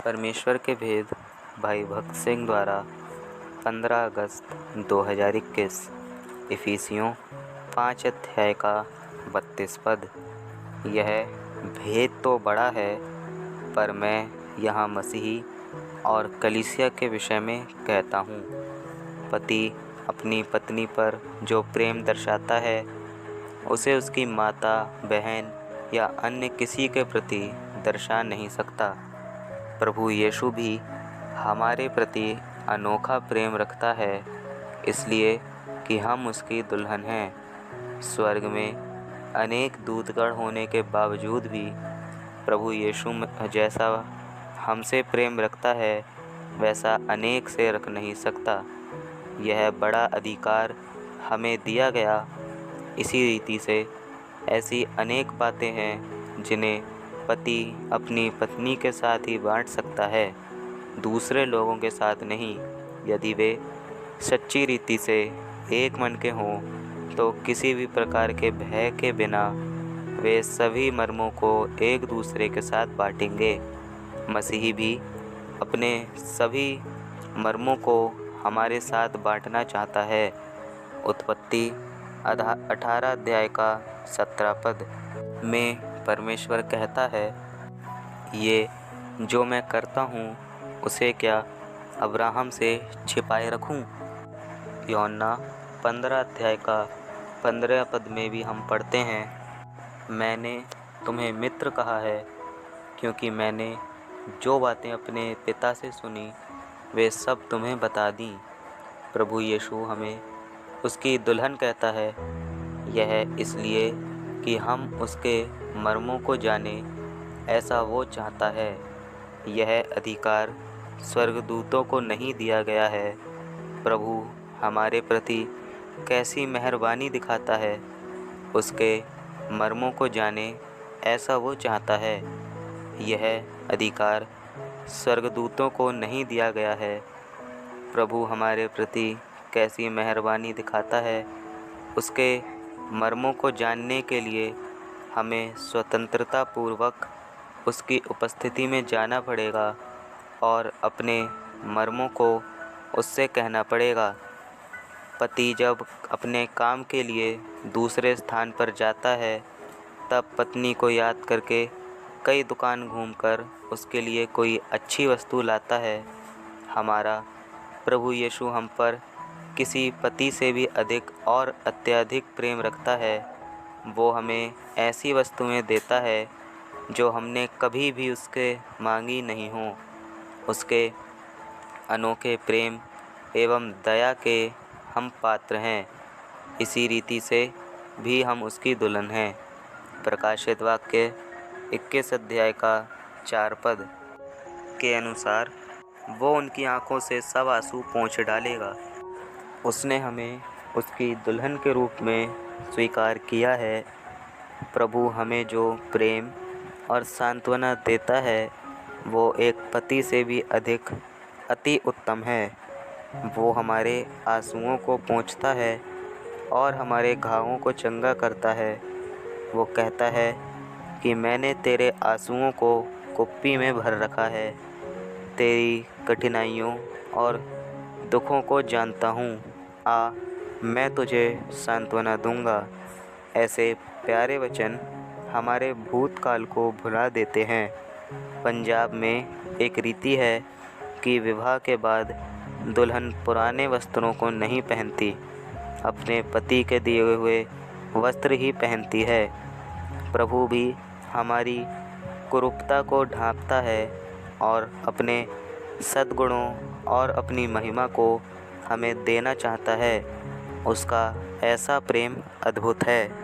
परमेश्वर के भेद भाई भक्त सिंह द्वारा 15 अगस्त 2021। इफिसियों 5 अध्याय का 32 पद। यह भेद तो बड़ा है, पर मैं यहाँ मसीही और कलीसिया के विषय में कहता हूँ। पति अपनी पत्नी पर जो प्रेम दर्शाता है, उसे उसकी माता, बहन या अन्य किसी के प्रति दर्शा नहीं सकता। प्रभु यीशु भी हमारे प्रति अनोखा प्रेम रखता है, इसलिए कि हम उसकी दुल्हन हैं। स्वर्ग में अनेक दूतगण होने के बावजूद भी प्रभु यीशु जैसा हमसे प्रेम रखता है, वैसा अनेक से रख नहीं सकता। यह बड़ा अधिकार हमें दिया गया। इसी रीति से ऐसी अनेक बातें हैं जिन्हें पति अपनी पत्नी के साथ ही बांट सकता है, दूसरे लोगों के साथ नहीं। यदि वे सच्ची रीति से एक मन के हों, तो किसी भी प्रकार के भय के बिना वे सभी मर्मों को एक दूसरे के साथ बांटेंगे। मसीही भी अपने सभी मर्मों को हमारे साथ बांटना चाहता है। उत्पत्ति 18 अध्याय का 17 पद में परमेश्वर कहता है, ये जो मैं करता हूँ उसे क्या अब्राहम से छिपाए रखूँ। यूहन्ना 15 अध्याय का 15 पद में भी हम पढ़ते हैं, मैंने तुम्हें मित्र कहा है, क्योंकि मैंने जो बातें अपने पिता से सुनी वे सब तुम्हें बता दी। प्रभु यीशु हमें उसकी दुल्हन कहता है, यह इसलिए कि हम उसके मर्मों को जाने, ऐसा वो चाहता है। यह अधिकार स्वर्गदूतों को नहीं दिया गया है। प्रभु हमारे प्रति कैसी मेहरबानी दिखाता है, उसके मर्मों को जाने, ऐसा वो चाहता है। यह अधिकार स्वर्गदूतों को नहीं दिया गया है। प्रभु हमारे प्रति कैसी मेहरबानी दिखाता है, उसके मर्मों को जानने के लिए हमें स्वतंत्रता पूर्वक उसकी उपस्थिति में जाना पड़ेगा और अपने मर्मों को उससे कहना पड़ेगा। पति जब अपने काम के लिए दूसरे स्थान पर जाता है, तब पत्नी को याद करके कई दुकान घूमकर उसके लिए कोई अच्छी वस्तु लाता है। हमारा प्रभु यीशु हम पर किसी पति से भी अधिक और अत्यधिक प्रेम रखता है। वो हमें ऐसी वस्तुएं देता है जो हमने कभी भी उसके मांगी नहीं हों। उसके अनोखे प्रेम एवं दया के हम पात्र हैं। इसी रीति से भी हम उसकी दुल्हन हैं। प्रकाशित वाक्य 21 अध्याय का 4 पद के अनुसार वो उनकी आँखों से सब आंसू पोंछ डालेगा। उसने हमें उसकी दुल्हन के रूप में स्वीकार किया है। प्रभु हमें जो प्रेम और सांत्वना देता है, वो एक पति से भी अधिक अति उत्तम है। वो हमारे आंसुओं को पोंछता है और हमारे घावों को चंगा करता है। वो कहता है कि मैंने तेरे आंसुओं को कुप्पी में भर रखा है। तेरी कठिनाइयों और दुखों को जानता हूँ। आ, मैं तुझे सांत्वना दूंगा। ऐसे प्यारे वचन हमारे भूतकाल को भुला देते हैं। पंजाब में एक रीति है कि विवाह के बाद दुल्हन पुराने वस्त्रों को नहीं पहनती, अपने पति के दिए हुए वस्त्र ही पहनती है। प्रभु भी हमारी कुरूपता को ढांपता है और अपने सद्गुणों और अपनी महिमा को हमें देना चाहता है। उसका ऐसा प्रेम अद्भुत है।